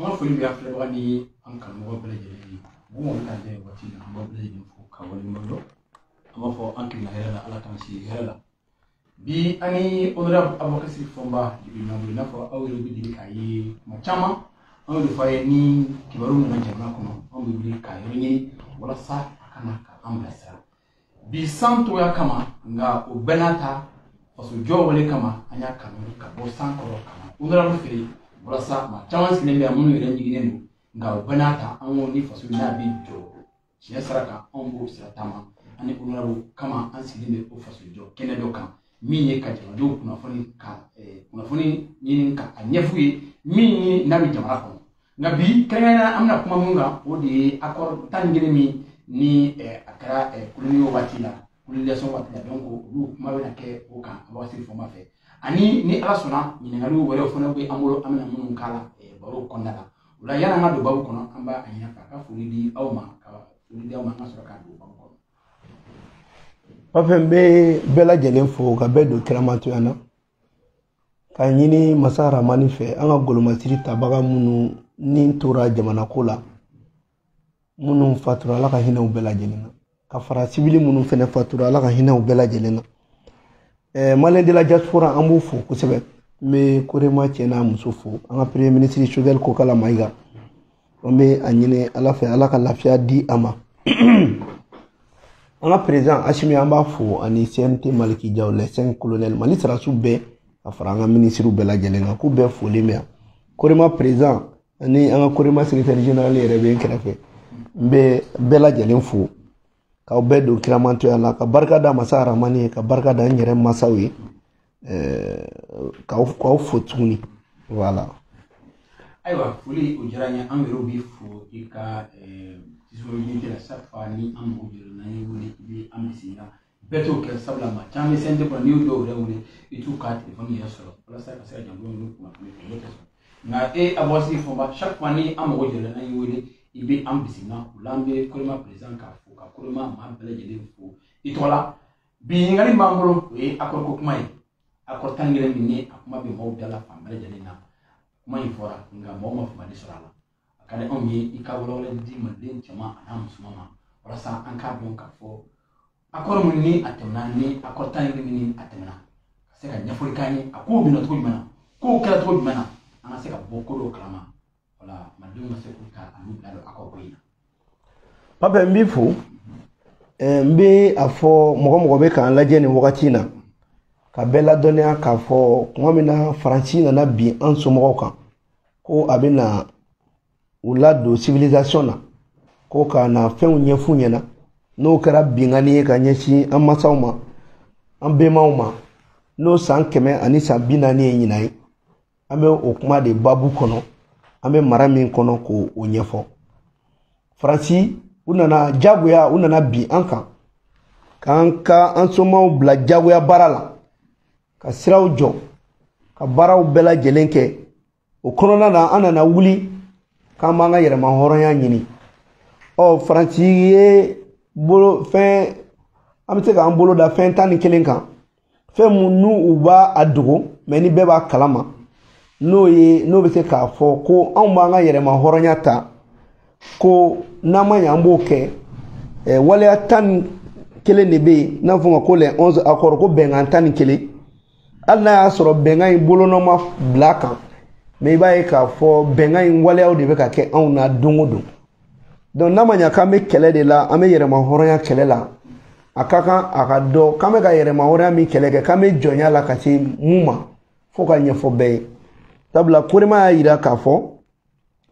Ama foli bi afle bani an kan mo bele jeli bu mo kan je wati na mo bele jeli fu ka woni mo ama fo an kin na hela ala tan si hela bi ani honorable abokasi fomba bi na fo awre bi di kai ma chama an do faye ni kibaru na jama ko an bi di kai ni wala sa kana ka ambasa bi santo ya kama nga ubenata faso jo wale kama anya kanu ka bo sanko kama honorable fili wala sa ma chama sinembe amunu ire nyigine nga ubenata an woni faso na bi jo shi saraka an bo tama ani honorable kama an sinembe o faso jo kene do kan minye ka jama do kuna foni yin ka anyefuye minye na mi jama ko ngabi kanyana amna kuma munga odi akor tangire mi ni akara kuluniyo watila kuliliason watila donc lu kuma bena ke o kan abasi fo ma fe ani ni ala sona ni ngalu wore fona be amolo amna munun kala baro kondala ula yana ngado babu kono amba anya ka fulidi awma ka fulidi awma ngasoro ka do babu kono Pafembe bela jelen fo ka be do kiramatu yana ka nyini masara manife anga golomasiri tabaga munu ni tora jamana kola munu fatura la ka hina ubela jelena ka fara civili munu fene fatura la ka hina ubela jelena malen de la diaspora ambu fo ko sebe me korema chena muso fo anga premier ministre Choguel Kokala Maïga ombe anyine ala fe ala ka lafia di ama anga président Assimi amba fo ani CMT Maliki Diaw les 5 colonels mali sera soube ka fara anga ministre ubela jelena ku be fo lemia korema président ani anga korema secrétaire général rebe krefe mbe bela jelen fu ka be do kiramanto ya la ka barka da masara mani ka barka da nyere masawi ka fu tuni voilà aywa fuli ujiranya amiro bi fu ika tisori la safani am ujirana ni woni bi ambisina beto ke sabla ma chame sende ko ni do rewni itu ka telefoni ya solo wala sa ka sa jambo no kuma na abosi fomba chaque fois ni am ujirana ni woni ibe ambisina ulambe kolema president ka fu ka kolema ma bele jeli fu itola bi ngari mambolo akor ko kuma akor tangire minni akuma be mo dala fa bele jeli na kuma ifora nga mo ma fa disrala akale on yi ikawolo le di malen chama anam sumama wala sa an ka don ka fo akor munni atemna ni akor tangire minni atemna se ka nyafuri kani ako bi no to mana ko kala to mana ana se ka bokolo kalama wala madunga se ka alu dalo akor ko ina papa mbifu mbe afo mogo be kan laje ni wakati na ka bela donia ka fo ngomina francina na bi an so mogo kan ko abina ulado civilisation na ko ka na fen nyefu nyena no kara bingani ka nyeshi an masawma an be mawma no san keme ani sa binani nyinai ambe okuma de babu kono ambe marami kono ko onyefo Franci unana jagoya unana bi anka kanka ansomaw bla jagoya barala ka siraw jo ka baraw bela jelenke o kono na anana wuli ka manga yere ma horonya nyini o Franci ye bolo fin amte ka ambolo da fin tan kelenka fe munu uba adugo meni beba kalama no be se ka fo ko an manga yere ma horonya ta ko nama yambo ke wala tan kele nebe na funga ko le 11 accord ko bengan tan kele alla ya soro bengan bolo no ma blaka me baye ka fo bengan wala o de be ka ke an na dongodo don nama nya ka me kele de la ame yere ma horonya kele la akaka akado kame ka yere ma horonya mi kele ke kame jonya la ka ti muma fo ka nya fo be tabla kurema ira ka fo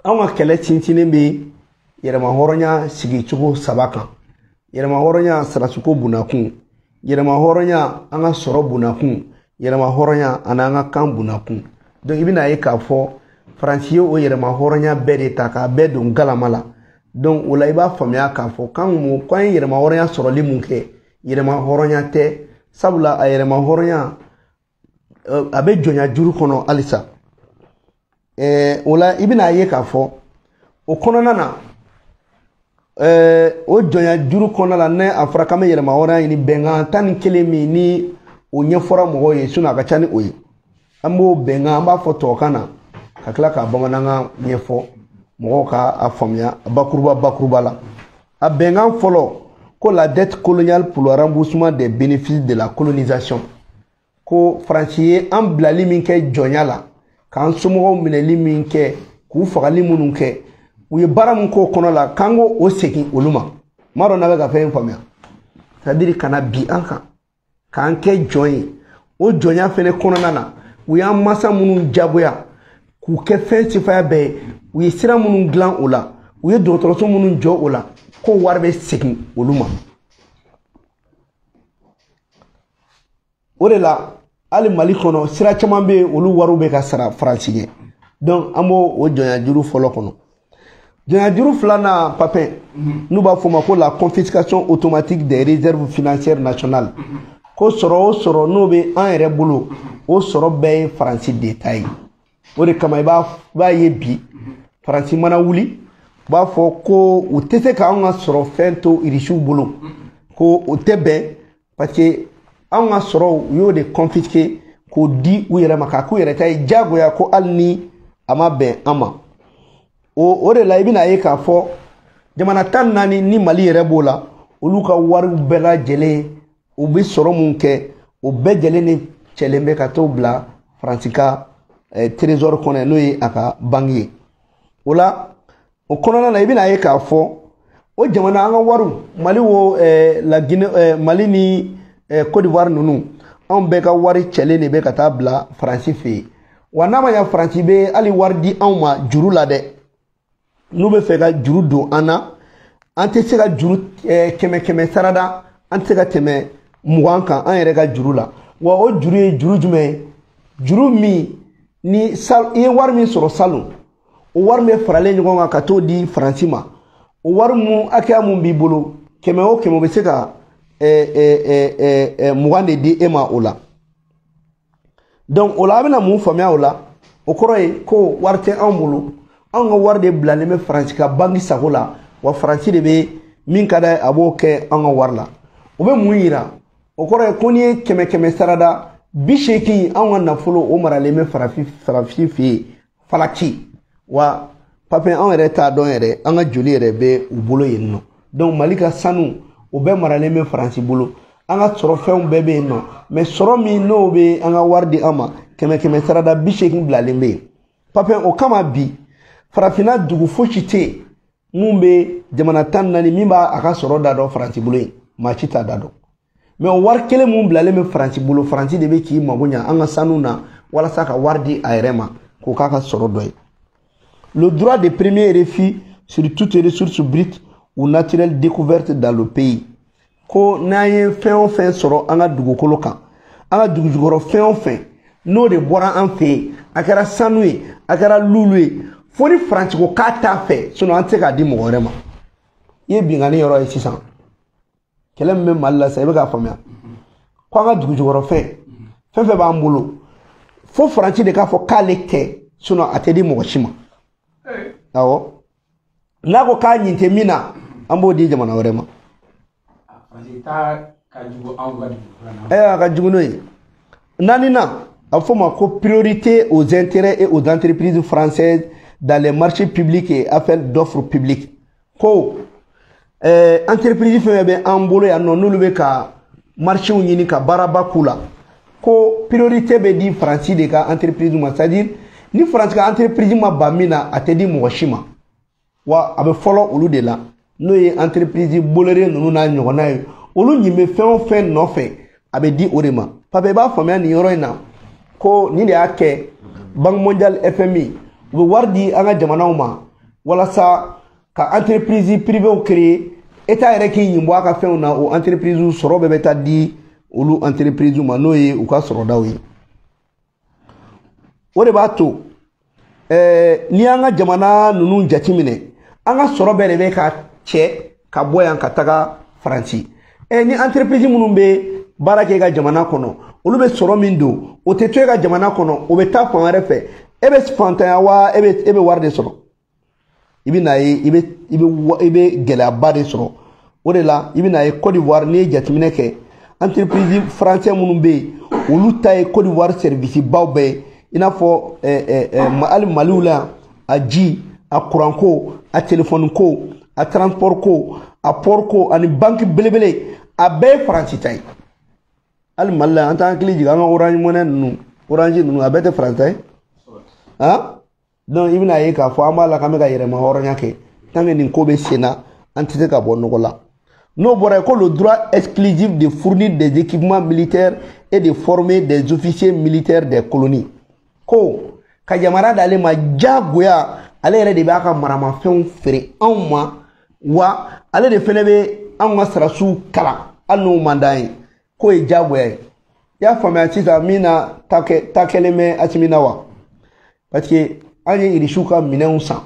an kele tintine be yerema horonya sigi chugo sabaka yerema horonya sarasuko bunakun yerema horonya anga soro bunakun yerema horonya ananga kan bunakun donc ibina yeka fo franciyo o yerema horonya bede taka bedo ngalamala donc wala iba famya ka fo kan mu kan yerema horonya soro limunke yerema horonya te sabula yerema horonya abe jonya juru kono alisa wala ibina yeka fo o kono nana o jonya juru kona la ne afraka me yele ma wora ni benga tan kelemi ni o nyefora mo ye suna ka chani oyi ambo benga amba foto kana kakla ka bamana nga nyefo mɔgɔw ka a faamuya bakuruba la a bɛnkan fɔlɔ ko la dette coloniale pour le remboursement des bénéfices de la colonisation ko Faransi ye an bilali min kɛ jɔnya la k'an somɔgɔw minɛli min kɛ k'u fagali minnu kɛ u ye baara min k'o kɔnɔ la k'an ko o segin olu ma m'a dɔn n'a bɛ ka fɛn in faamuya c'est à dire kana bi an kan k'an kɛ jɔn ye o jɔnya fɛnɛ kɔnɔna na u y'an masa minnu jagoya k'u kɛ fɛn sifaya bɛɛ ye u ye sira minnu dilan o la u ye dɔgɔtɔrɔso minnu jɔ o la ko wari bɛ segin olu ma o de la hali Mali kɔnɔ sira caman bɛ yen olu wariw bɛ ka sara Faransi ye donc an b'o o jɔnya juru fɔlɔ kɔnɔ jɔnya juru filanan Papin n'u b'a fɔ ma ko la confiscation automatique des réserves financières nationales ko sɔrɔ o sɔrɔ n'o bɛ an yɛrɛ bolo o sɔrɔ bɛɛ ye Faransi de ta ye o de kama i b'a ye bi Faransi mana wuli u b'a fɔ ko u tɛ se k'anw ka sɔrɔ fɛn to irisiw bolo ko o tɛ bɛn parce que anw ka sɔrɔw u y'o de confisquer k'o di u yɛrɛ ma k'a k'u yɛrɛ ta ye jagoya ko hali ni a ma bɛn an ma o de la i bɛna ye k'a fɔ jamana 14 ni Mali yɛrɛ b'o la olu ka wariw bɛɛ lajɛlen u bɛ sɔrɔ mun kɛ o bɛɛ lajɛlen de cɛlen bɛ ka t'o bila Faransi ka trésor kɔnɔ n'o ye a ka banque ye o la o kɔnɔna na i bɛna ye k'a fɔ o jamana an ka wariw Mali wo la Guinée Mali ni Côte d'Ivoire ninnu anw bɛɛ ka wari cɛlen de bɛ ka taa bila Faransi fɛ yen wa n'a ma ɲɛ Faransi bɛ hali wari di anw ma juru la dɛ n'u bɛ fɛ ka juru don an na an tɛ se ka juru kɛmɛ sarada an tɛ se ka tɛmɛ 20 kan an yɛrɛ ka juru la wa o juru ye juru jumɛn ye juru min ni i ye wari min sɔrɔ salon o wari bɛ faralen ɲɔgɔn kan ka t'o di Faransi ma o wari mun hakɛya mun b'i bolo kɛmɛ o kɛmɛ o bɛ se ka 20 de di e ma o la donc o la a bɛna mun faamuya o la o kɔrɔ ye ko wari tɛ anw bolo anw ka wari de bilalen bɛ Faransi ka banque sago la wa Faransi de bɛ min ka d'a ye a b'o kɛ an ka wari la o bɛ mun yira o kɔrɔ ye ko n'i ye kɛmɛ sarada 80 anw ka nafolo o maralen bɛ Faransi fɛ yen falaki wa Papin anw yɛrɛ t'a dɔn yɛrɛ an ka joli yɛrɛ bɛ u bolo yen nɔ donc Mali ka sanu o bɛɛ maralen bɛ Faransi bolo an ka sɔrɔ fɛnw bɛɛ bɛ yen nɔ mais sɔrɔ min n'o bɛ an ka wari di an ma kɛmɛ sarada 80 bilalen bɛ yen Papin o kama bi farafinna dugu fosi tɛ yen mun bɛ jamana 14 min b'a a ka sɔrɔ da dɔn Faransi bolo yen maa si t'a da dɔn mais o wari kelen mun bilalen bɛ Faransi bolo Faransi de bɛ k'i mago ɲa an ka sanu na walasa ka wari di a yɛrɛ ma k'o k'a ka sɔrɔ dɔ ye le droit de premier refus sur toute ressource brute ou naturelle découverte dans le pays ko n'an ye fɛn o fɛn sɔrɔ an ka dugukolo kan an ka dugu jukɔrɔ fɛn o fɛn n'o de bɔra an fɛ yen a kɛra sanu ye a kɛra lulu ye fo ni Faransi ko k'a t'a fɛ sinon an tɛ se k'a di mɔgɔ wɛrɛ ma i ye binkani yɔrɔ ye sisan kɛlɛ min bɛ Mali la sisan i bɛ k'a faamuya ko an ka dugu jukɔrɔ fɛn fɛn b'an bolo fo Faransi de k'a fɔ k'ale tɛ sinon a tɛ di mɔgɔ si ma awɔ n'a ko k'a ɲin tɛ min na an b'o di jamana wɛrɛ ma a ka jugu n'o ye naaninan a bɛ fɔ ma ko priorité aux intérêts et aux entreprises françaises dans les marchés publics et appels d'offres publiques ko entreprise fɛn bɛ an bolo yan nɔ n'olu bɛ ka marché ɲini ka baaraba k'u la ko priorité bɛ di Faransi de ka entreprise ma c'est à dire ni Faransi ka entreprise ma ban min na a tɛ di mɔgɔ si ma wa a bɛ fɔlɔ olu de la n'o ye entreprise boleren ninnu n'a ɲɔgɔnna ye olu ɲin bɛ fɛn o fɛn nɔfɛ a bɛ di o de ma parce que i b'a faamuya nin yɔrɔ in na ko nin de y'a kɛ Banque mondiale FMI u bɛ wari di an ka jamanaw ma walasa ka entreprise privée créer État yɛrɛ k'i ɲin bɔ a ka fɛnw na o entreprise sɔrɔ bɛɛ bɛ taa di olu entreprise ma n'o ye u ka sɔrɔdaw ye o de b'a to ni an ka jamana ninnu jateminɛ an ka sɔrɔ bɛɛ de bɛ ka cɛ ka bɔ yan ka taga Faransi ni entreprise minnu bɛ baara kɛ i ka jamana kɔnɔ olu bɛ sɔrɔ min don o tɛ to i ka jamana kɔnɔ o bɛ taa fan wɛrɛ fɛ e bɛ fantanya wa e bɛ wari de sɔrɔ i bɛ na ye i bɛ gɛlɛyaba de sɔrɔ o de la i bɛ na ye Côte d'Ivoire n'i ye jateminɛ kɛ entreprise français minnu bɛ yen olu ta ye Côte d'Ivoire service baw bɛɛ ye i n'a fɔ hali Maliw la a ji a courant ko a téléphone ko a transport ko a port ko ani banque belebele a bɛɛ faransi ta ye hali mali la an t'an hakili jigin an ka orange money ninnu orange ninnu a bɛɛ tɛ faransi ta ye donc i bɛna ye k'a fɔ an b'a la k'an bɛ ka yɛrɛma hɔrɔnya kɛ tant que nin ko bɛ sen na an tɛ se ka bɔ nɔgɔ la n'o bɔra yen ko le droit exclusif de fournir des équipements militaires et de former des officiers militaires des colonies ko ka yamara d'ale ma jagoya ale yɛrɛ de b'a ka maramafɛnw feere anw ma wa ale de fɛnɛ bɛ anw ka sarasiw kalan hali n'o man d'an ye k'o ye jagoya ye i y'a faamuya sisan min na ta kɛlen bɛ Asimi na wa parce que an ye irisiw ka minɛnw san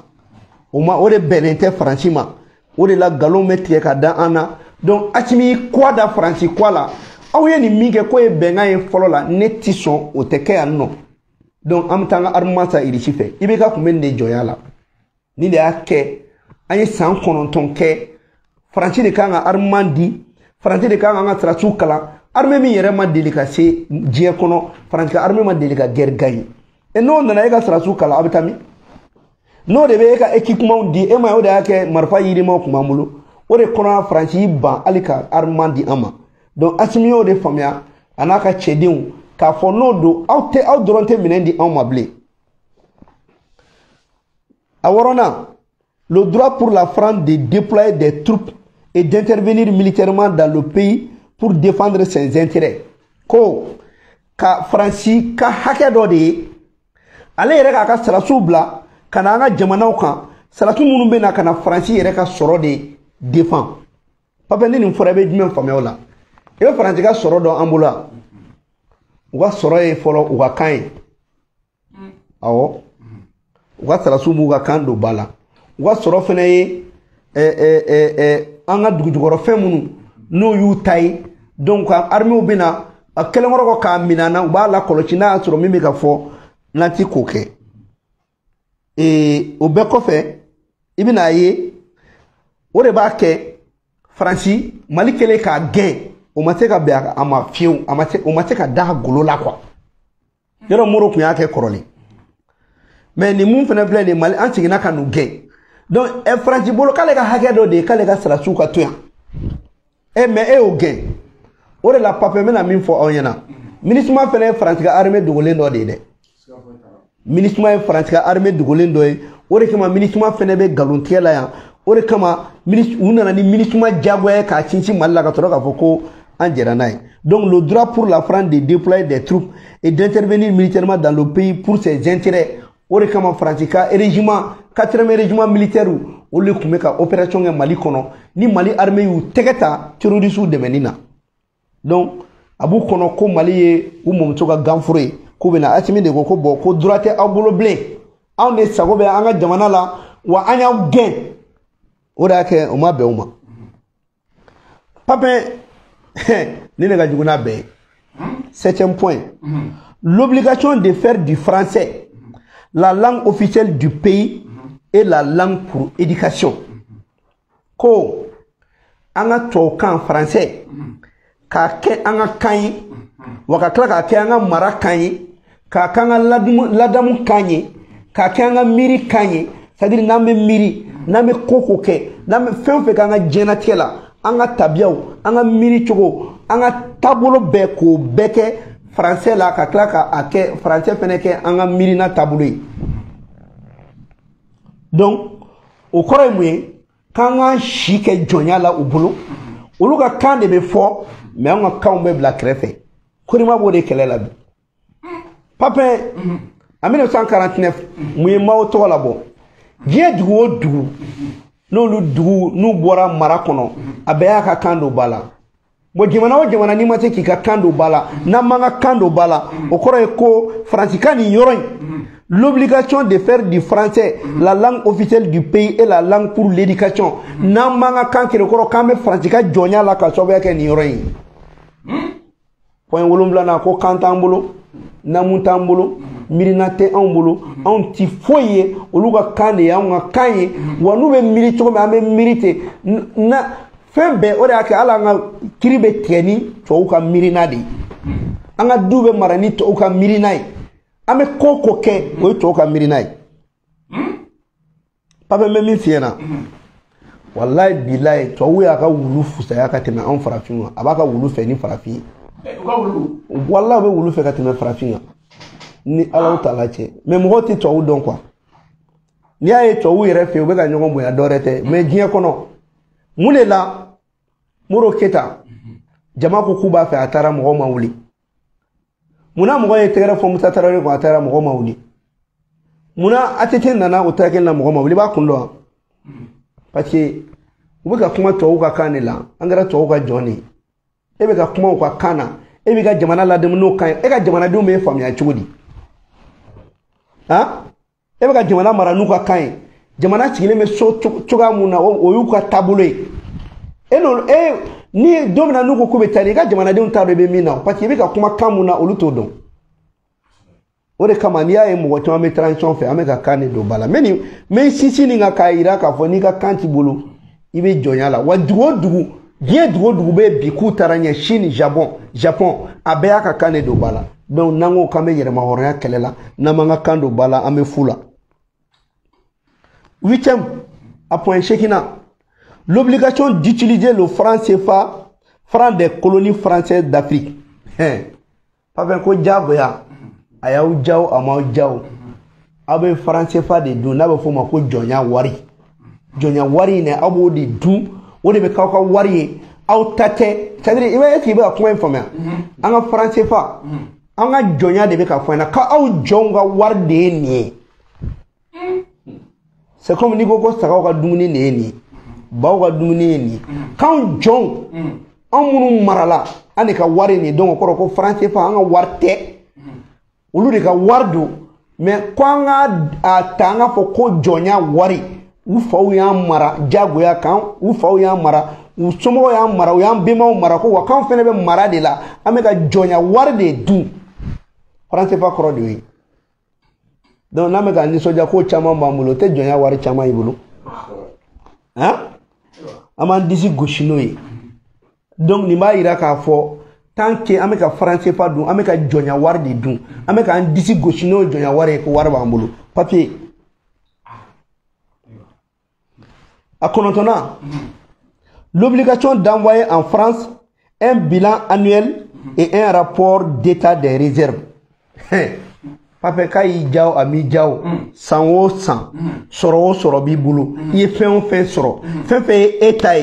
o de bɛnnen tɛ faransi ma o de la nkalon bɛ tigɛ ka da an na donc Asimi y'i kɔ da faransi kɔ la aw ye nin min kɛ k'o ye bɛnkan ye fɔlɔ la ne ti sɔn o tɛ kɛ yan nɔ donc an bɛ taa an ka armement san irisi fɛ i bɛ ka kun bɛ nin de jɔnya la ni de y'a kɛ an ye san 9 kɛ faransi de kan ka armement di faransi de kan ka an ka sarasiw kalan armée min yɛrɛ ma deli ka se diɲɛ kɔnɔ faransi ka armée ma deli ka guerre gagner et n'o nana e ka sarasiw kalan a bɛ taa min n'o de bɛ e ka équipement di e ma ye o de y'a kɛ marifa yirimaw kun b'an bolo o de kɔnɔ faransi y'i ban hali ka armement di an ma donc Asimi y'o de faamuya a n'a ka cɛdenw k'a fɔ n'o don aw dɔrɔn tɛ minɛn di anw ma bilen a 6nan le droit pour la France de déployer des troupes et d'intervenir militairement dans le pays pour défendre ses intérêts ko ka faransi ka hakɛ dɔ de ye ale yɛrɛ k'a ka sarasiw bila ka na an ka jamanaw kan sarasiw minnu bɛ na ka na faransi yɛrɛ ka sɔrɔ de défend papa ni nin fɔra i bɛ jumɛn faamuya o la i bɛ faransi ka sɔrɔ dɔn an bolo wa u ka sɔrɔ ye fɔlɔ u ka kan ye awɔ u ka sarasiw b'u ka kan don ba la u ka sɔrɔ fana ye an ka dugujukɔrɔfɛn minnu n'o y'u ta ye donc armée bɛ na a kɛlenkɔrɔ kɔ k'a minɛ na u b'a la kɔlɔsi n'a y'a sɔrɔ min bɛ ka fɔ n'an ti k'o kɛ o bɛɛ kɔfɛ i bɛna ye o de b'a kɛ faransi mali kɛlen k'a gɛn o ma se ka bɛn a ma fiyewu o ma se ka da golo la quoi yɔrɔ Moro tun y'a kɛ kɔrɔlen mais nin mun fana filɛ nin mali an seginna ka n'u gɛn donc faransi bolo k'ale ka hakɛ dɔ de ye k'ale ka sarasiw ka to yan mais e y'o gɛn o de la papier n bɛna min fɔ aw ɲɛna MINUSMA fana ye faransi ka armée dogolen dɔ de ye dɛ MINUSMA ye faransi ka armée dogolen dɔ ye o de kama MINUSMA fana bɛ nkalon tigɛ la yan o de kama u nana ni MINUSMA jagoya ye k'a sinsin mali la ka sɔrɔ k'a fɔ ko an jɛra n'a ye donc le droit pour la France de déployer des troupes et d'intervenir militairement dans le pays pour ses intérêts o de kama faransi ka régiment 4e régiment militaire olu de tun bɛ ka opération kɛ mali kɔnɔ ni mali armée y'u tɛgɛ ta terroristes dɛmɛni na donc a b'u kɔnɔ ko mali ye u mɔmuso ka ganforo ye k'u bɛna Asimi de ko bon ko droit tɛ aw bolo bilen anw de sago bɛ an ka jamana la wa an y'aw gɛn o de y'a kɛ o ma bɛn o ma papin ni ne ka jugu n'a bɛɛ ye 7e point l'obligation de faire du français la langue officielle du pays et la langue pour éducation ko an ka tubabukan français k'a kɛ an ka kan ye wa ka tila k'a kɛ an ka mara kan ye k'a kɛ an ka ladamu kan ye k'a kɛ an ka miiri kan ye c'est à dire n'an bɛ miiri n'an bɛ ko kɛ n'an bɛ fɛn o fɛn k'an ka diɲɛlatigɛ la an ka tabiyaw an ka miiri cogo an ka taabolo bɛɛ k'o bɛɛ kɛ français la ka tila k'a kɛ français fɛnɛ kɛ an ka miirina taabolo ye donc o kɔrɔ ye mun ye k'an ka si kɛ jɔnya la u bolo olu ka kan de bɛ fɔ mais an ka kanw bɛ bila kɛrɛfɛ Korima b'o de kɛlɛ la bi papin en 1949 mun ye Mao tɔgɔ labɔ diɲɛ dugu o dugu n'u bɔra mara kɔnɔ a bɛɛ y'a ka kan don ba la bon jamana o jamana n'i ma se k'i ka kan don ba la n'an m'an ka kan don ba la o kɔrɔ ye ko faransi ka nin yɔrɔ in l'obligation de faire du français la langue officielle du pays et la langue pour l'éducation n'an m'an ka kan kɛlɛ kɔrɔ k'an bɛ faransi ka jɔnya la ka sababuya kɛ nin yɔrɔ in point 7 ko kan t'an bolo namu t'an bolo miirina tɛ anw bolo anw ti foyi ye olu ka kan de ye anw ka kan ye wa n'u bɛ miiri cogo min an bɛ miiri ten na fɛn bɛɛ o de y'a kɛ hali an ka kiri bɛ tigɛ ni tubabuw ka miirina de ye an ka du bɛ mara ni tubabuw ka miirina ye an bɛ ko kɛ o ye tubabuw ka miirina ye Papa me min fiena wallahi billahi to wuya ka wulu fusa ya ka teme an farafin abaka wulu fe ni farafin wallahi be wulu fe ka teme farafin ni Allah taala che me mo ti to don quoi ni ay to wu yere fe o be ka nyongo boya dorete me giye kono mune la muro keta jama ko kuba fe atara mo ma wuli muna mo ye tegere fo musa tarare ko atara mo ma wuli muna atete nana o take na mo ma wuli ba kundo parce que u be ka kuma to ka kanela angara to ka joni e be ka kuma ka kana e be ka jamana la dem no kan e ka jamana de me famia chudi ha e be ka jamana mara nu ka kan jamana chigile me so chuga muna o yu ka tabule e no e ni domina nu ko be tani ka jamana de un tado be mina parce que e be ka kuma kamuna o luto don ore kama ni aye mo to me transition fe ameka kane do bala meni me sisi ni nga kaira ka fo ni ka kanti bulu ibe jonyala wa dugu bien dugu be bi ku taranya Chine Japon abe aka kane do bala donc nango kame yere ma horya kelela na manga kando bala ame fula 8e à point chekina l'obligation d'utiliser le franc CFA franc des colonies françaises d'Afrique pas ben ko jago ya ayaw jaw amaw jaw abe français fa de du na be fo ma ko jonya wari ne abo de du wode be ka wari aw tate c'est-à-dire ibe ki be ko informer anga français fa anga jonya de be ka fo na ka aw jonga war de ni c'est comme ni gogo saka ka dumuni ne ni baw ka dumuni ni kan jong amunu marala ane ka wari ni donc ko français fa anga warte ulu de ka wardu mais kwanga atanga fo ko jonya wari u faw ya mara jago ya kan u faw ya mara u somo ya mara u ya bima mara ko wa kan fene be mara de la ameka jonya wari de du français pas kro de donc na meka ni soja ko chama mamulo te jonya wari chama ibulu hein aman disi goshinoyi donc ni ma ira ka fo tant que ameka français pas dun ameka jonya war de dun ameka an disi goshino jonya ware ko war bambulu papier à Konontona l'obligation d'envoyer en France un bilan annuel et un rapport d'état des réserves papa kai jaw ami jaw sanwo san soro bi bulu i fen soro fen état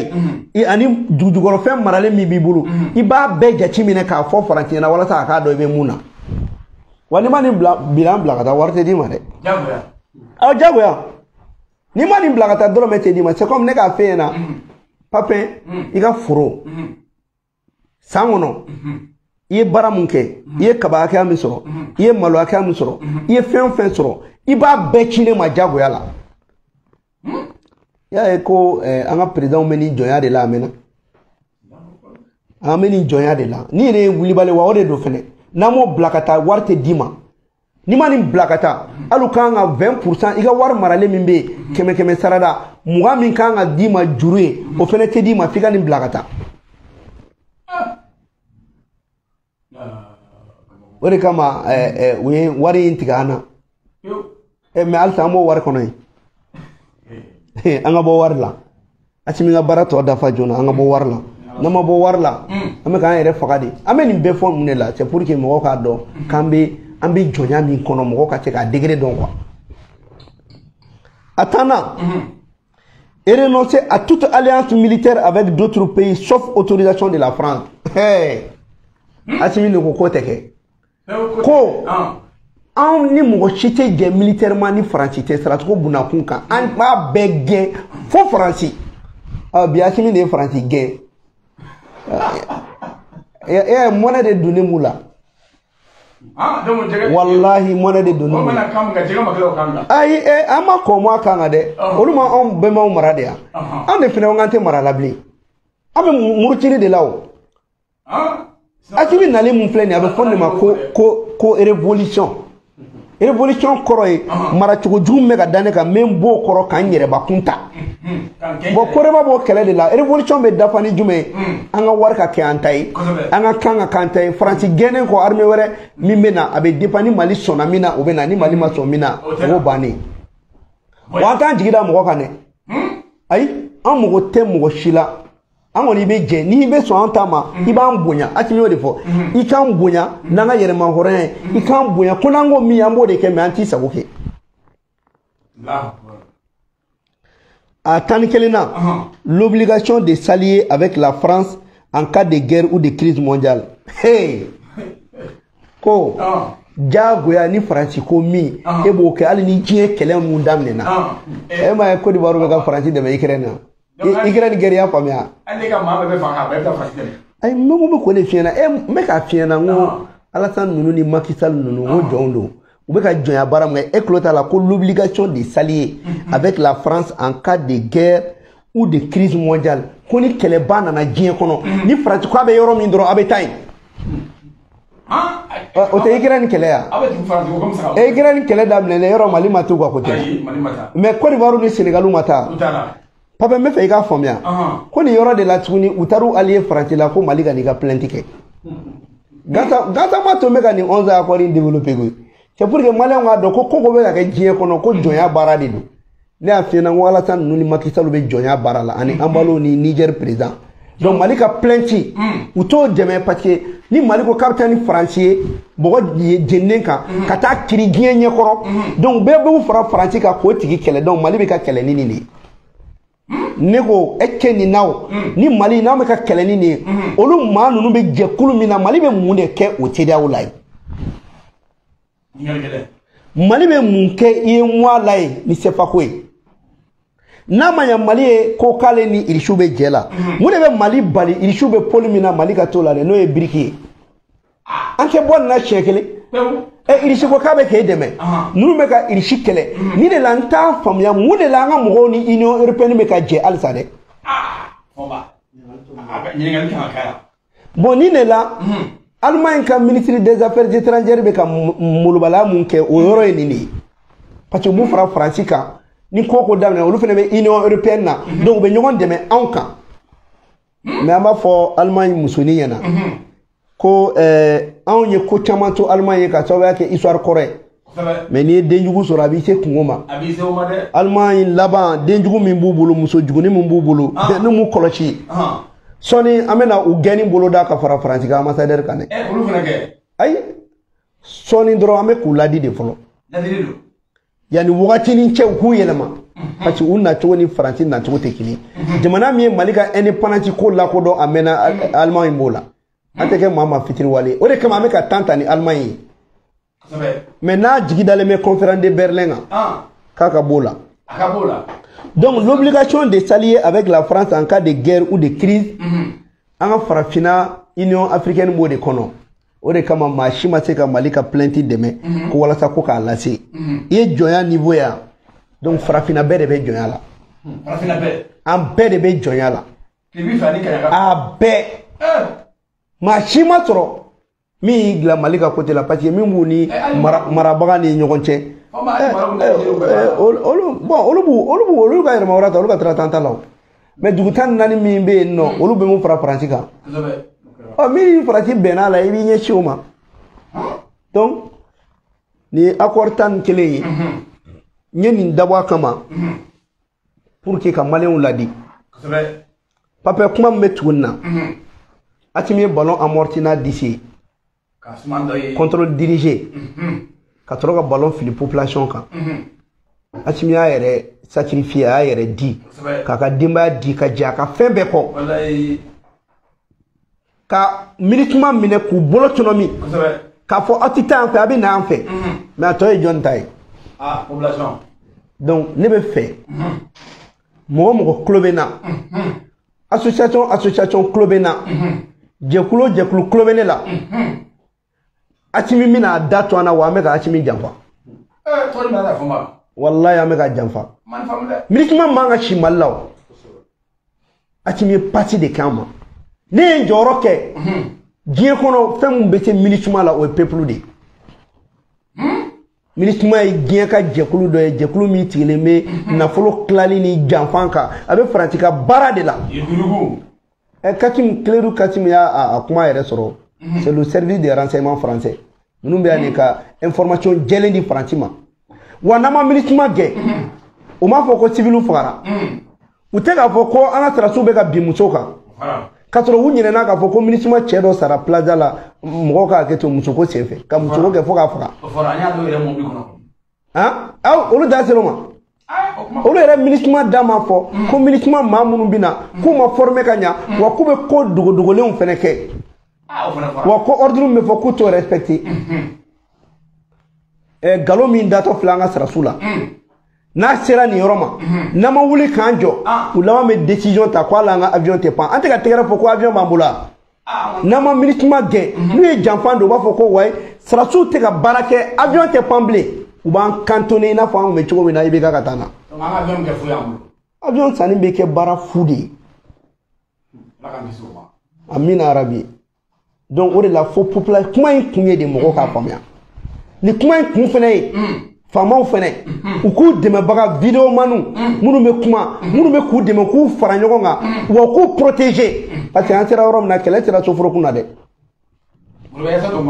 i ani dugoro fen marale mi bi bulu i ba be jati mine ka fo farantina wala sa ka do be muna wani mani bilan blagata warte di mare jagoya ni mani blagata do mete di ma c'est comme ne ka fe na papa i ga furo sangono iye bara mun kɛ iye kaba hakɛya min sɔrɔ iye malo hakɛya min sɔrɔ iye fɛn fɛn sɔrɔ i b'a bɛɛ cine ma jagoya la y'a ye ko an ka président bɛ ni jɔnya de la a mɛnna an bɛ ni jɔnya de la ni yɛrɛ ye wulibali wa o de don fɛnɛ n'an m'o bila ka taa wari tɛ d'i ma ni ma nin bila ka taa hali kan ka 20% i ka wari maralen min bɛ yen kɛmɛ sarada 20 min kan ka d'i ma juru ye o fɛnɛ tɛ d'i ma f'i ka nin bila ka taa. Ore kama we wari intigana me alta mo war kono anga bo warla atimi nga barato da fajona anga bo warla nama bo warla ame kan ere fakadi ame ni be fon munela c'est pour que mo ka do kambe ambi jonya mi kono mo ka te ka degré donc quoi atana et renoncer à toute alliance militaire avec d'autres pays sauf autorisation de la France atimi no ko teke ko an ni mɔgɔ si tɛ jɛ militairement ni Faransi tɛ saracogo bunakun kan an b'a bɛɛ gɛn fo Faransi bi Asimi de ye Faransi gɛn mɔnɛ de donnen b'u la wallahi mɔnɛ de donnen b'u la ayi an ma kɔn mɔ a kan kan dɛ olu ma anw bɛnbaw mara de yan anw de fana an tɛ mara la bilen an bɛ murutili de la o Asimi nale mun filɛ nin a bɛ fɔ ne ma ko révolution kɔrɔ ye maracogo jugu bɛ ka da ne kan n b'o kɔrɔ k'an yɛrɛbakun ta bon Korema b'o kɛlɛ de la révolution bɛ dafa ni jumɛn ye an ka wari ka kɛ an ta ye an ka kan ka k'an ta ye Faransi gɛnnen kɔ armée wɛrɛ min bɛ na a bɛ dépend ni Mali sɔnna min na o bɛ na ni Mali ma sɔn min na o y'o bannen wa tan jigida mɔgɔ kan dɛ ayi an mɔgɔ tɛ mɔgɔ si la an kɔni bɛ jɛ n'i bɛ sɔn an ta ma i b'an bonya a ti y'o de fɔ i k'an bonya n'an ka yɛlɛma hɔrɔnya ye i k'an bonya ko n'an ko min an b'o de kɛ mais an t'i sago kɛ a tan ni kelen na l'obligation de s'allier avec la France en cas de guerre ou de crise mondiale hey ko jagoya ni Faransi ko min e b'o kɛ hali ni diɲɛ kɛlɛ mun daminɛna e ma ye Côte d'Ivoire bɛ ka Faransi dɛmɛ Ukraine na Ukraine guerre y'a faamuya ale ka maa bɛɛ bɛ fan kan a bɛɛ bɛ taa Faransi dɛmɛ ayi mɛko bɛ ko ne fiɲɛna n bɛ k'a fiɲɛna n ko Alassane ninnu ni Macky Sall ninnu n ko jɔnw don u bɛ ka jɔnya baara min kɛ e tulo t'a la ko l'obligation de s'allier avec la France en cas de guerre ou de crise mondiale ko ni kɛlɛba nana diɲɛ kɔnɔ ni Faransi ko a bɛ yɔrɔ min dɔrɔn a bɛ taa yen o tɛ Ukraine kɛlɛ yan Ukraine kɛlɛ daminɛ yɔrɔ Mali ma t'u ka côté mais Côte d'Ivoire ni Sénégal ma taa papa n bɛ fɛ i k'a faamuya ko nin yɔrɔ de la tuguni u taar'u allié Faransi la ko Mali ka n'i ka plainte kɛ Gata ma tun bɛ ka nin 11 accords in développer koyi c'est pour que Malien k'a dɔn ko koko bɛ ka kɛ diɲɛ kɔnɔ ko jɔnya baara de don ne y'a f'i ɲɛna ko Alassane ninnu ni Macky Sall bɛ jɔnya baara la ani Embalo ni Niger président donc Mali ka plainte u t'o dɛmɛ parce que ni Mali ko k'a bɛ taa ni Faransi ye mɔgɔ jɛnnen kan ka taa kiri diɲɛ ɲɛkɔrɔ donc bɛɛ b'u fara Faransi kan k'o tigi kɛlɛ donc Mali bɛ ka kɛlɛ ni nin de ye ne ko e kɛ nin na o ni Mali n'an bɛ ka kɛlɛ ni nin ye olu maa ninnu bɛ jɛkulu min na Mali bɛ mun de kɛ o CEDEAO la yen Mali bɛ mun kɛ UEMOA la yen ni CEFACO ye n'a ma ɲɛ Mali ye ko k'ale ni irisiw bɛ jɛ la mun de bɛ Mali bali irisiw bɛ pôle min na Mali ka t'o la dɛ n'o ye biriki ye an tɛ bɔ nin na siɲɛ kelen irisi ko k'a bɛ k'e dɛmɛ ninnu bɛ ka irisi kɛlɛ ni de la n t'a faamuya mun de la an ka mɔgɔw ni Union européenne bɛ ka jɛ halisa dɛ bon ni de la Allemagne ka ministre des affaires étrangères bɛ ka molobaliya mun kɛ o yɔrɔ ye nin de ye parce que u b'u fara Faransi kan ni ko daminɛ olu fana bɛ Union européenne na donc u bɛ ɲɔgɔn dɛmɛ anw kan mais an b'a fɔ Allemagne musonin ɲɛna ko anw ye ko caman to Allemagne ye ka sababuya kɛ histoire kɔrɔ ye mais n'i ye denjugu sɔrɔ a b'i se kungo ma Allemagne laban denjugu min b'u bolo muso jugunin min b'u bolo ne m'u kɔlɔsi sɔɔni an bɛna u gɛnni bolo da ka fara Faransi ka ambassadeur kan dɛ ayi sɔɔni dɔrɔn an bɛ k'u ladi de fɔlɔ yani wagatinin cɛ u k'u yɛlɛma parce que u nacogo ni Faransi nacogo tɛ kelen jamana min ye Mali ka indépendance ko lakodɔn a mɛnna Allemagne b'o la an tɛ kɛ maa maa fitiriwale o de kama an bɛ ka tan ta ni Allemagne ye mais n'a jigi dalen bɛ conférence de Berlin kan k'a ka b'o la donc l'obligation de s'allier avec la France en cas de guerre ou de crise an ka farafinna Union africaine b'o de kɔnɔ o de kama maa si ma se ka Mali ka plainte dɛmɛ ko walasa ko k'a lase i ye jɔnya niveau yan donc farafinna bɛɛ de bɛ jɔnya la an bɛɛ de bɛ jɔnya la a bɛɛ maa si ma sɔrɔ min y'i dilan Mali ka côté la parce que min b'u ni marabaga ni ɲɔgɔn cɛ olu ka yɛrɛma wɛrɛ ta olu ka taara tan ta la mais dugu tan naani min bɛ yen nɔ olu bɛ mun fara Faransi kan min Faransi bɛnna la i b'i ɲɛsin o ma donc nin ye accord tan ni kelen ye n ye nin dabɔ a kama pour que ka Maliyɛnw ladi papier kuma min bɛ tuguni na Assimi ye ballon amorti n'a disi contrôle dirigé ka sɔrɔ ka ballon fili population kan Assimi y'a yɛrɛ sacrifier a y'a yɛrɛ di k'a ka denbaya di ka jɛ a ka fɛn bɛɛ kɔ ka milituma minɛ k'u bolo tɔnɔmi k'a fɔ aw tɛ taa yan fɛ a bɛ na yan fɛ mais a tɔ ye jɔn ta ye donc ne bɛ fɛ mɔgɔ mɔgɔ tulo bɛ na association tulo bɛ na jɛkulu tulo bɛ ne la Assimi bɛna da to an na wa an bɛ ka Assimi janfa wallahi an bɛ ka janfa milituma man ka si Mali la o Assimi ye parti de kɛ an ma ne ye jɔyɔrɔ kɛ diɲɛ kɔnɔ fɛn min bɛ se milituma la o ye peuple de milituma ye diɲɛ ka jɛkulu dɔ ye jɛkulu min sigilen bɛ nafolo tilali ni janfan kan a bɛ Faransi ka baara de la Clérou Kassim y'a kuma yɛrɛ sɔrɔ c'est le service de renseignement français minnu bɛ yan ka information jɛlen di Faransi ma wa n'an ma milituma gɛ o m'a fɔ ko civil fagara u tɛ k'a fɔ ko an ka sɔrɔdasiw bɛ ka bin muso kan ka sɔrɔ u ɲinɛna k'a fɔ ko MINUSMA cɛ dɔ sara plaza la mɔgɔw ka hakɛ to muso ko senfɛ ka muso ko kɛ fo k'a faga olu da sera o ma olu yɛrɛ MINUSMA da ma fɔ ko MINUSMA maa minnu bɛ na k'u ma former ka ɲa wa k'u bɛ ko dogodogolenw fana kɛ wa ko ordre bɛ fɔ k'u t'o respecter galon min datɔ filɛ an ka sɔrɔdasiw la n'a sera nin yɔrɔ ma n'an ma wuli k'an jɔ u laban bɛ décision ta ko hali an ka avion tɛ pan an tɛ ka tɛgɛrɛ fɔ ko avion b'an bolo n'an ma MINUSMA gɛn n'u ye janfan don u b'a fɔ ko wayi sɔrɔdasiw tɛ ka baara kɛ avion tɛ pan bilen u b'an cantonner i n'a fɔ an kun bɛ cogo min na IBK ka taa na avion sanni bɛ kɛ baara fu de ye amina arabi donc o de la fo population kuma in kun ye de mɔgɔw k'a faamuya ni kuma in kun fana ye faamaw fana u k'u dɛmɛbaga vidéomaniw minnu bɛ kuma minnu bɛ k'u dɛmɛ k'u fara ɲɔgɔn kan wa k'u protéger parce que an sera yɔrɔ min na kɛlɛ sera soforokun na dɛ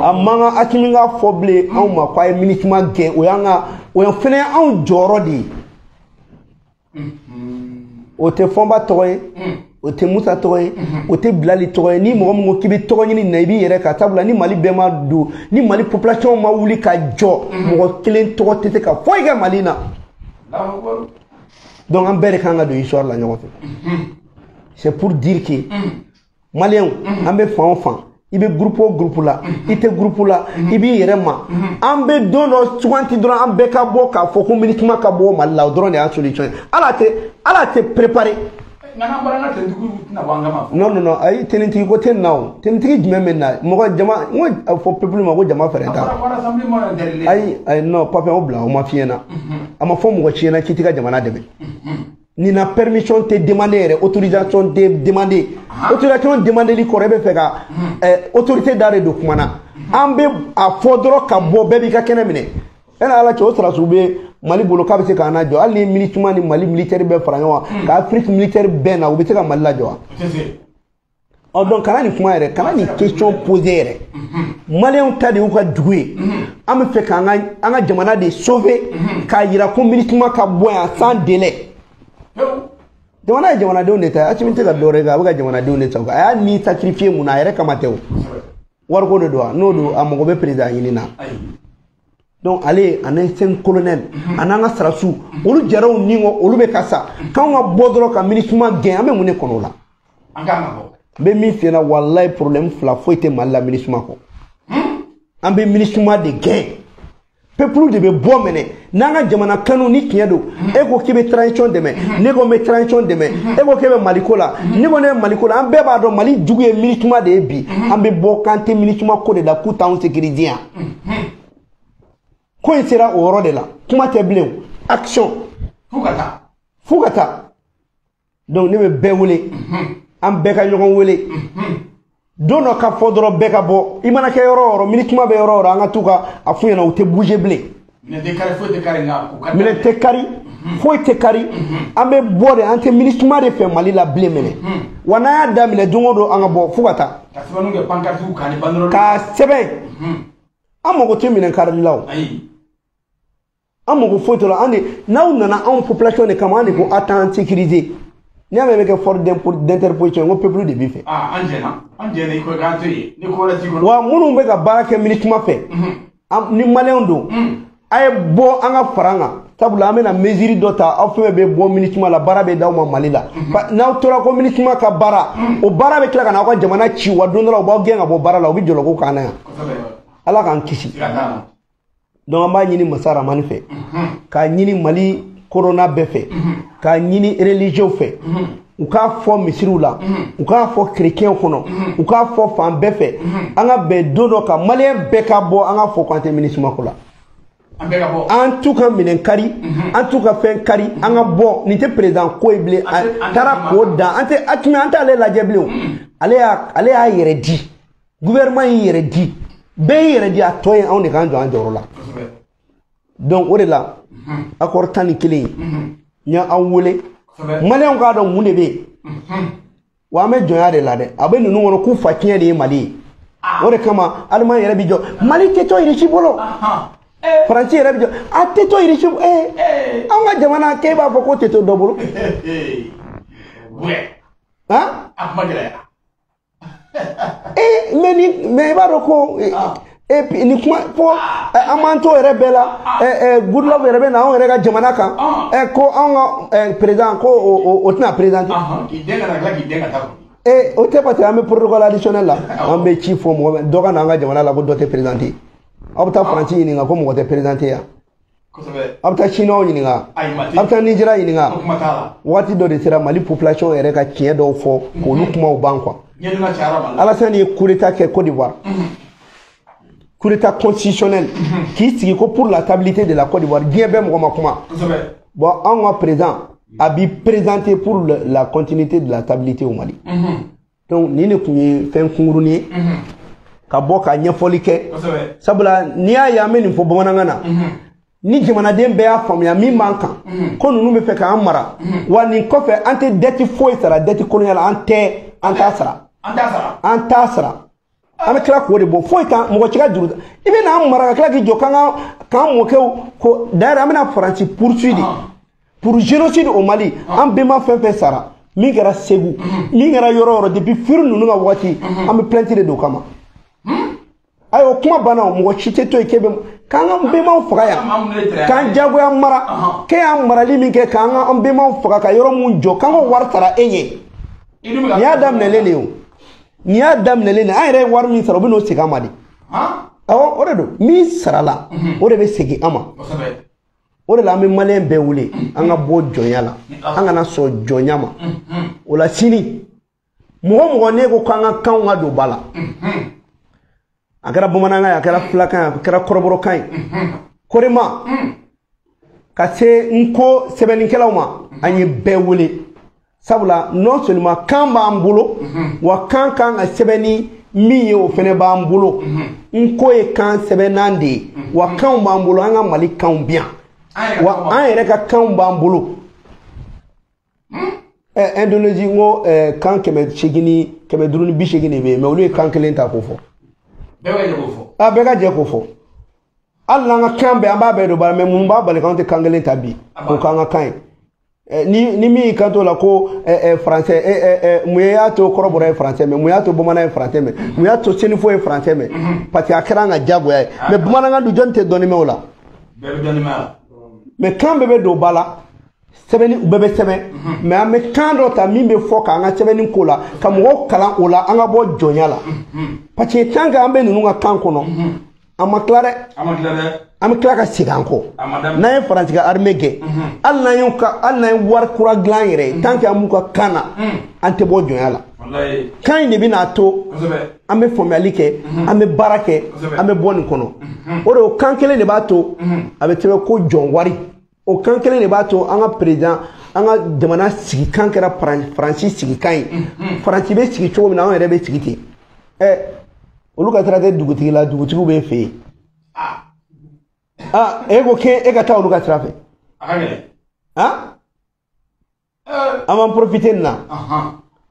a man kan Asimi k'a fɔ bilen anw ma k'a ye MINUSMA gɛn o ye fana anw jɔyɔrɔ de ye o tɛ Fɔnba tɔgɔ ye o tɛ Musa tɔgɔ ye o tɛ Bilali tɔgɔ ye ni mɔgɔ min ko k'i bɛ tɔgɔ ɲini na i b'i yɛrɛ ka sabula ni Mali bɛɛ ma don ni Mali population ma wuli ka jɔ mɔgɔ kelen tɔgɔ tɛ se ka foyi kɛ Mali na donc an bɛɛ de kan ka don histoire la ɲɔgɔn fɛ c'est pour dire que Maliens an bɛ fan o fan i bɛ groupe o groupe la i tɛ groupe la i b'i yɛrɛ ma an bɛ don dɔ suganti dɔrɔn an bɛɛ ka bɔ k'a fɔ ko MINUSMA ka bɔ Mali la o dɔrɔn de y'a solution ye ala tɛ préparer non ayi tenitigi ko tɛ na o tenitigi jumɛn bɛ na mɔgɔ jama n ko fɔ peuple ma ko jama fɛrɛ t'a ayi non papa o bila o ma fiyɛ na a ma fɔ mɔgɔ si ɲɛna k'i tɛ ka jamana dɛmɛ ni na permission tɛ demander yɛrɛ autorisation tɛ demander autorisation demandeli kɔrɔ e bɛ fɛ ka autorité da de don kuma na an bɛ a fɔ dɔrɔn ka bɔ bɛɛ b'i ka kɛnɛ minɛ ɛna ala cɛ o sɔrɔdasiw bɛ Mali bolo k'a bɛ se k'an lajɔ hali ni MINUSMA ni Mali militaire bɛɛ fara ɲɔgɔn kan ka Afrique militaire bɛɛ na u bɛ se ka Mali lajɔ wa donc kana nin kuma yɛrɛ kana nin question poser yɛrɛ Maliens ta de y'u ka dugu ye an bɛ fɛ k'an ka jamana de sauver k'a yira ko MINUSMA ka bɔ yan sans délai jamana ye jamanadenw de ta Asimi tɛ ka dɔwɛrɛ kɛ a bɛ ka jamanadenw de ta a y'a ni sacrifier mun na a yɛrɛ kama tɛ o wariko de don wa n'o don a mago bɛ président ɲini na donc ale ani sen colonel an'an ka sɔrɔdasiw olu jɛraw ni ko olu bɛ ka sa k'anw ka bɔ dɔrɔn ka MINUSMA gɛn an bɛ mun de kɔnɔ o la n bɛ min f'i ɲɛna walayi problème fila foyi tɛ Mali la MINUSMA kɔ an bɛ MINUSMA de gɛn peuple de bɛ bɔ minɛ n'an ka jamana kanu ni tiɲɛ don e ko k'i bɛ transition dɛmɛ ne ko n bɛ transition dɛmɛ e ko k'e bɛ Maliko la ne ko ne bɛ Maliko la an bɛɛ b'a dɔn Mali jugu ye MINUSMA de ye bi an bɛ bɔ k'an tɛ MINUSMA ko de la k'u t'anw sécuriser yan ko in sera o yɔrɔ de la kuma tɛ bilen action fo ka taa donc ne bɛ bɛɛ wele an bɛɛ ka ɲɔgɔn wele don dɔ ka fɔ dɔrɔn bɛɛ ka bɔ i mana kɛ yɔrɔ o yɔrɔ MINUSMA bɛ yɔrɔ o yɔrɔ an ka to ka a f'u ɲɛna u tɛ bouger bilen minɛn tɛ kari foyi tɛ kari an bɛ bɔ de an tɛ MINUSMA de fɛ Mali la bilen minɛ wa n'an y'a daminɛ don o don an ka bɔ fo ka taa k'a sɛbɛn an mago tɛ minɛn karili la o an mago foyi t'o la n'aw nana anw population de kama an de ko a t'an sécuriser n'i y'a mɛn bɛ kɛ force d'interposition n ko peuple de b'i fɛ wa minnu bɛ ka baara kɛ MINUSMA fɛ ni Maliens don a ye bɔ an ka fara an kan sabula an bɛna mesure dɔ ta aw fɛn bɛ bɔ MINUSMA la baara bɛ d'aw ma Mali la n'aw tora ko MINUSMA ka baara o baara bɛ tila ka n'aw ka jamana ci wa don dɔ la u b'aw gɛn ka bɔ baara la u bɛ jɔlɔkɔ k'an na yan ala k'an kisi donc an b'a ɲini Masa Rahamani fɛ k'a ɲini Mali corona bɛɛ fɛ k'a ɲini religieux fɛ u k'a fɔ misiriw la u k'a fɔ chrétien kɔnɔ u k'a fɔ fan bɛɛ fɛ an ka bɛn don dɔ kan Malien bɛɛ ka bɔ an ka fɔ k'an tɛ MINUSMA ko la an t'u ka minɛn kari an t'u ka fɛn kari an ka bɔ nin tɛ président ko ye bilen a taara k'o dan an t'ale lajɛ bilen ale y'a yɛrɛ di gouvernement y'i yɛrɛ di bɛɛ y'i yɛrɛ di a tɔ ye anw de k'an jɔ an jɔyɔrɔ la donc o de la accord 11 n y'aw wele Maliens k'a dɔn mun de bɛ yen wa an bɛ jɔnya de la dɛ a bɛ ninnu kɔnɔ k'u fa tiɲɛ de ye Mali ye o de kama Allemagne yɛrɛ bi jɔ Mali tɛ to Russie bolo Faransi yɛrɛ bɛ jɔ a tɛ to Irisimu an ka jamana k'e b'a fɔ ko tɛ to dɔ bolo mais i b'a dɔn ko ni kuma fɔ an m'an to yɛrɛ bɛɛ la Goodluck yɛrɛ bɛ na anw yɛrɛ ka jamana kan ko anw ka président ko o tɛna présidenter o tɛ parce que an bɛ protocole additionnel la an bɛ ci fɔ mɔgɔ dɔ ka na an ka jamana la ko dɔ tɛ présidenter aw bɛ taa Faransi ɲininka ko mɔgɔ tɛ présidenter yan aw bɛ taa Chinois ɲininka aw bɛ taa Nigéria ɲininka waati dɔ de sera Mali population yɛrɛ ka tiɲɛ dɔw fɔ k'olu kumaw ban quoi Alassane ye coup d'état kɛ Côte d'Ivoire coup d'état constitutionnel k'i sigi ko pour la stabilité de la Côte d'Ivoire diɲɛ bɛɛ mɔgɔ ma kuma bon anw ka président a b'i présenter pour la continuité de la stabilité au Mali donc nin de tun ye fɛn kunkurunin ye ka bɔ ka ɲɛfɔli kɛ sabula n'i y'a ye an bɛ nin fɔ bamanankan na ni jamanaden bɛɛ y'a faamuya min b'an kan ko ninnu bɛ fɛ k'an mara wa nin kɔfɛ an tɛ dette foyi sara dette coloniale an t'a sara an t'a sara an bɛ tila k'o de bɔ foyi t'an mɔgɔ ci ka juru i bɛ n'an mara ka tila k'i jɔ k'an mɔkɛw ko d'ailleurs an bɛna Faransi poursuivre pour génocide au Mali an bɛnba fɛn fɛn sara min kɛra Segu min kɛra yɔrɔ o yɔrɔ depuis Firu ninnu ka waati an bɛ plainte de don o kama ayo kuma banna mɔgɔ si tɛ to yen k'e bɛ k'an ka bɛnbaw faga yan k'an jagoya mara k'e y'an marali min kɛ k'an ka bɛnbaw faga ka yɔrɔ mun jɔ k'an ka wari sara e ɲɛ nin y'a daminɛlen de ye o nin y'a daminɛlen de an yɛrɛ ye wari min sara o bɛ n'o segin an ma de awɔ o de don min sarala o de bɛ segin an ma o de la an bɛ maliyɛn bɛɛ wele an ka bɔ jɔnya la an kana sɔn jɔnya ma o la sini mɔgɔ mɔgɔ ne ko k'an ka kanw ka don ba la a kɛra bamanankan ye a kɛra filakan ye a kɛra kɔrɔbɔrɔkan ye korema ka se n ko sɛbɛnnikɛlaw ma an ye bɛɛ wele sabula non seulement kan b'an bolo wa kan kan ka sɛbɛnni min ye o fɛnɛ b'an bolo n ko ye kan sɛbɛnnan de ye wa kanw b'an bolo an ka Mali kanw bi yan wa an yɛrɛ ka kanw b'an bolo Indonésie n ko kan 580 de bɛ yen mais olu ye kan kelen ta k'o fɔ bɛɛ ka jɛ k'o fɔ hali n'an ka kan bɛɛ an b'a bɛɛ don baara mais mun b'a bali k'anw tɛ kan kelen ta bi k'o k'an ka kan ye ni min y'i kanto la ko français mun y'a to kɔrɔbɔrɔ ye français mɛn mun y'a to bamanan ye français mɛn mun y'a to senifo ye français mɛn parce que a kɛra an ka diyagoya ye mais bamanankan dun jɔnni tɛ dɔɔnin mɛn o la mais kan bɛɛ bɛ don ba la sɛbɛnni u bɛɛ bɛ sɛbɛn mais an bɛ kan dɔ ta min bɛ fɔ k'an ka sɛbɛnni ko la ka mɔgɔw kalan o la an ka bɔ jɔnya la parce que tant que an bɛ ninnu ka kan kɔnɔ an ma tila dɛ an bɛ tila ka segin an kɔ n'an ye Faransi ka armée gɛn hali n'an ye wari kura dilan an yɛrɛ ye tant que an b'u ka kan na an tɛ bɔ jɔnya la kan in de bɛ n'a to an bɛ faamuyali kɛ an bɛ baara kɛ an bɛ bɔ nin kɔnɔ o de o kan kelen de b'a to a bɛ sɛbɛn ko jɔn wari o kan kelen de b'a to an ka président an ka jamana sigi kan kɛra Faransi sigi kan ye Faransi bɛ sigi cogo min na an yɛrɛ bɛ sigi ten olu ka sira tɛ dugutigi la dugutigiw bɛ fɛ yen e ko k'e ka taa olu ka sira fɛ an b'an profiter nin na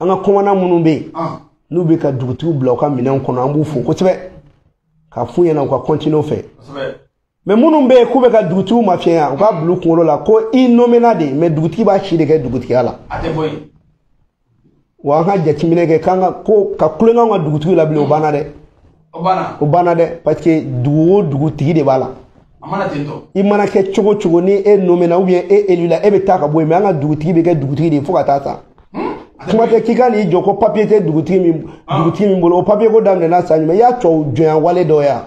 an ka commandant minnu bɛ yen n'u bɛ ka dugutigiw bila u ka minɛnw kɔnɔ an b'u fo kosɛbɛ ka f'u ɲɛna u ka continuer o fɛ mais minnu bɛ yen k'u bɛ ka dugutigiw mafiɲɛ u ka bila u kunkolo la ko i nommé de mais dugutigi b'a si de kɛ dugutigiya la wa an ka jateminɛ kɛ ka kulonkɛw ka dugutigiw la bilen o banna dɛ o banna dɛ parce que dugu o dugutigi de b'a la i mana kɛ cogo cogo ni e nommé ou bien e élu la e bɛ taa ka bɔ yen mais an ka dugutigi bɛ kɛ dugutigi de ye fo ka taa sa kuma tɛ k'i ka n'i jɔ ko papier tɛ dugutigi min bolo o papier ko daminɛna san jumɛn i y'a tɔ jɔnya wale dɔ ya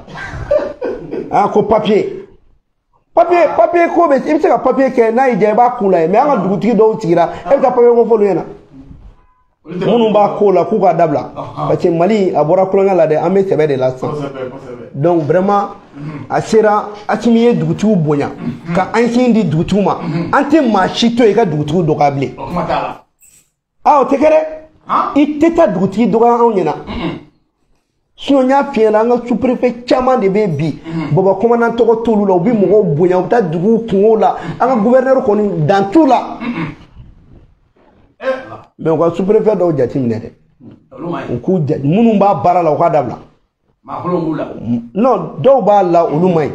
ko papier ko bɛ i bɛ se ka papier kɛ n'a y'i diya i b'a kun la ye mais an ka dugutigi dɔw sigira e bɛ taa papier ko fɔ olu ɲɛna minnu b'a ko la k'u k'a dabila parce que Mali a bɔra kulonkɛ la dɛ an bɛ sɛbɛ de la sisan donc vraiment a sera Asimi ye dugutigiw bonya ka ansin di dugutigiw ma an tɛ maa si to i ka dugutigiw dɔgɔya bilen o tɛ kɛ dɛ i tɛ taa dugutigi dɔgɔya anw ɲɛna sinon n y'a f'i ɲɛna an ka sous-préfet caman de bɛ bi baba commandant tɔgɔ t'olu la u bɛ mɔgɔw bonya u bɛ taa duguw kungo la an ka gouverneur kɔni dan t'u la mais u ka sous-préfet dɔw jateminɛ dɛ u k'u jate minnu b'a baara la u k'a dabila non dɔw b'a la olu man ɲi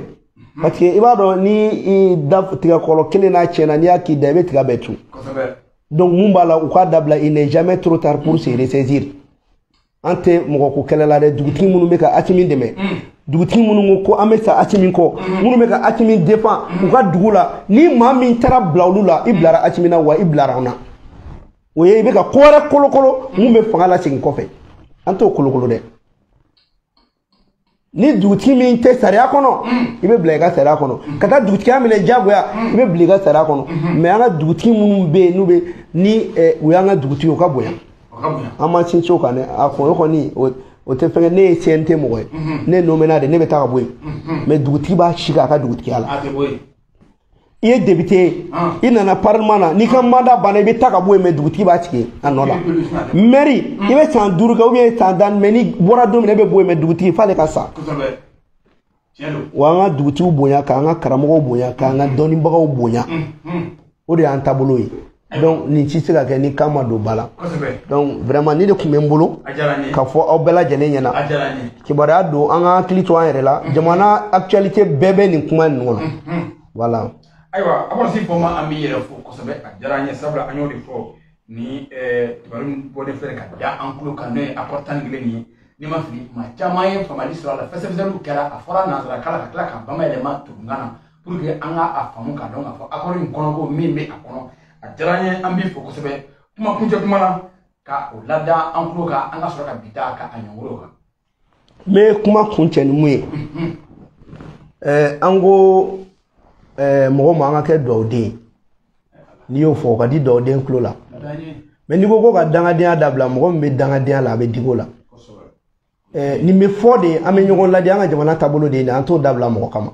parce que i b'a dɔn ni i da tigakɔlɔ kelen n'a tiɲɛna n'i y'a k'i da i bɛ tiga bɛɛ tun donc mun b'a la u k'a dabila il n'est jamais trop tard pour se ressaisir an tɛ mɔgɔ ko kɛlɛ la dɛ dugutigi minnu bɛ ka Asimi dɛmɛ dugutigi minnu ko an bɛ sa Asimi kɔ minnu bɛ ka Asimi défend u ka dugu la ni maa min taara bila olu la i bilara Asimi na wa i bilara an na o ye i bɛ ka ko wɛrɛ kolokolo mun bɛ fanga lasegin kɔfɛ an t'o kolokolo dɛ ni dugutigi min tɛ sariya kɔnɔ i bɛ bila i ka sariya kɔnɔ ka taa dugutigiya minɛ diyagoya i bɛ bila i ka sariya kɔnɔ mais an ka dugutigi minnu bɛ yen n'u bɛ ni u y'an ka dugutigi u ka bonya an ma sinsin o kan dɛ a o kɔni o tɛ fɛnkɛ ne ye CNT mɔgɔ ye ne nomena de ne bɛ taa ka bɔ yen mais dugutigi b'a si k'a ka dugutigiya la i ye député ye i nana parlement na n'i ka mandat banna i bɛ taa ka bɔ yen mais dugutigi b'a tigɛ a nɔ la mairie i bɛ san 5 kɛ ou bien san 10 mais ni bɔra don min na i bɛ bɔ yen mais dugutigi f'ale ka sa wa an ka dugutigiw bonya k'an ka karamɔgɔw bonya k'an ka dɔnnibagaw bonya o de y'an taabolo ye donc nin ci se ka kɛ ni kan ma don ba la donc vraiment ni de tun bɛ n bolo ka fɔ aw bɛɛ lajɛlen ɲɛna kibaruya don an ka hakili to an yɛrɛ la jamana actualité bɛɛ bɛ nin kuma ninnu kɔnɔ voilà. Ayiwa Amadou Fɔ ma an b'i yɛrɛ fo kosɛbɛ a diyara an ye sabula an y'o de fɔ ni kibaru bɔlen filɛ ka da an tulo kan n'o ye accord 11 ye ni ma fili maa caman ye faamuyali sɔrɔ a la fɛsɛfɛsɛliw kɛra a fɔra nanzarakan na ka tila ka bamayɛlɛma tubabukan na pour que an k'a faamu k'a dɔn k'a fɔ accord in kɔnɔ ko min bɛ a kɔnɔ a diyara an ye an b'i fo kosɛbɛ kuma kuncɛ kuma na ka o lada an tulo kan an ka sɔrɔ ka bi taa ka a ɲɔngiri kan. n bɛ kuma kuncɛ ni mun ye an ko mɔgɔ ma an ka kɛ dɔwden n'i y'o fɔ o ka di dɔwden tulo la mais n'i ko ka dangadenya dabila mɔgɔ min bɛ dangadenya la a bɛ digi o la nin bɛ fɔ de an bɛ ɲɔgɔn lajɛ an ka jamana taabolo de ye an t'o dabila mɔgɔ kama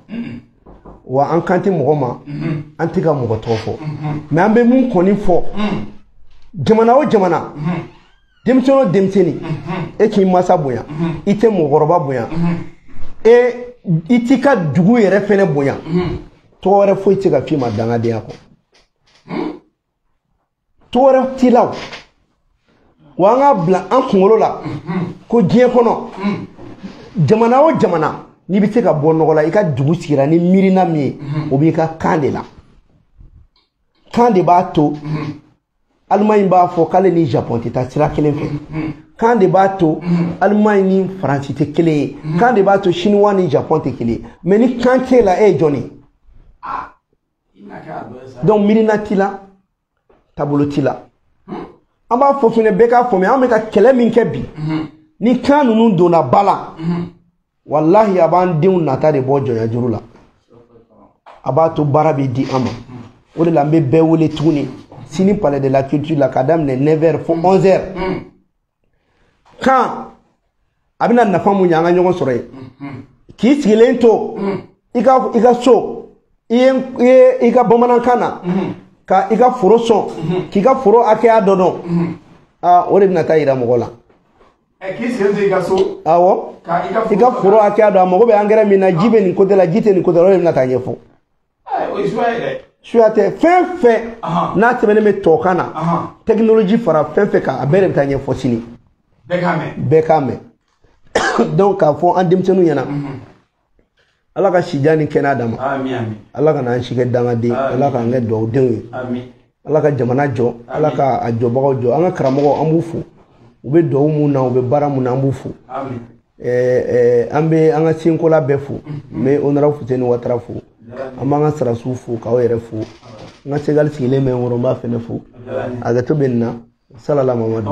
wa an kan tɛ mɔgɔ ma an tɛ ka mɔgɔ tɔgɔ fɔ mais an bɛ mun kɔni fɔ jamana o jamana denmisɛnnin o denmisɛnnin e k'i masa bonya i tɛ mɔgɔkɔrɔba bonya i t'i ka dugu yɛrɛ fɛnɛ bonya tɔgɔ wɛrɛ foyi tɛ ka f'i ma dangadenya kɔ tɔgɔ wɛrɛ t'i la wa an k'a bila an kunkolo la ko diɲɛ kɔnɔ jamana o jamana n'i bɛ se ka bɔ nɔgɔ la i ka dugu sigira ni miirina min ye o b'i ka kan de la kan de b'a to Allemagne b'a fɔ k'ale ni Japon tɛ taa sira kelen fɛ kan de b'a to Allemagne ni Faransi tɛ kelen ye kan de b'a to Chinois ni Japon tɛ kelen ye mais ni kan t'e la e ye jɔn ye donc miirina t'i la taabolo t'i la an b'a fɔ fɛnɛ bɛɛ k'a faamuya an bɛ ka kɛlɛ min kɛ bi ni kan ninnu donna ba la wallahi a b'an denw nata de bɔ jɔnya juru la a b'a to baara bɛ di an ma o de la n bɛ bɛɛ wele tuguni sini palais de la culture la ka daminɛ 9h fo 11h kan a bɛna nafa mun ɲɛ an ka ɲɔgɔn sɔrɔ yen k'i sigilen to i ka so i ka bamanankan na ka i ka foro sɔn k'i ka foro hakɛya dɔ dɔn o de bɛna taa yira mɔgɔ la k'i sigilen to i ka so awɔ i ka foro hakɛya dɔn a mago bɛ angɛrɛ min na ji bɛ nin côté la ji tɛ nin côté la o de bɛna taa ɲɛfɔ o ye suya ye dɛ suya tɛ fɛn fɛn n'a tɛmɛnen bɛ tɔkan na technologie fara fɛn fɛn kan a bɛɛ de bɛ taa ɲɛfɔ sini bɛɛ k'a mɛn donc k'a fɔ an denmisɛnninw ɲɛna ala ka sijan ni kɛnɛya d'a ma ala ka n'an si kɛ dangaden ala k'an kɛ duwawudenw ye ala ka jamana jɔ ala ka a jɔbagaw jɔ an ka karamɔgɔw an b'u fo u bɛ duwawu mun na u bɛ baara mun na an b'u fo an bɛ an ka senkola bɛɛ fo n bɛ honorable Fuseni Watara fo an b'an ka sarasiw fo k'aw yɛrɛ fo n ka segali sigilen bɛ n kɔrɔ n b'a fɛnɛ fo a gato bɛ nin na salala mamadu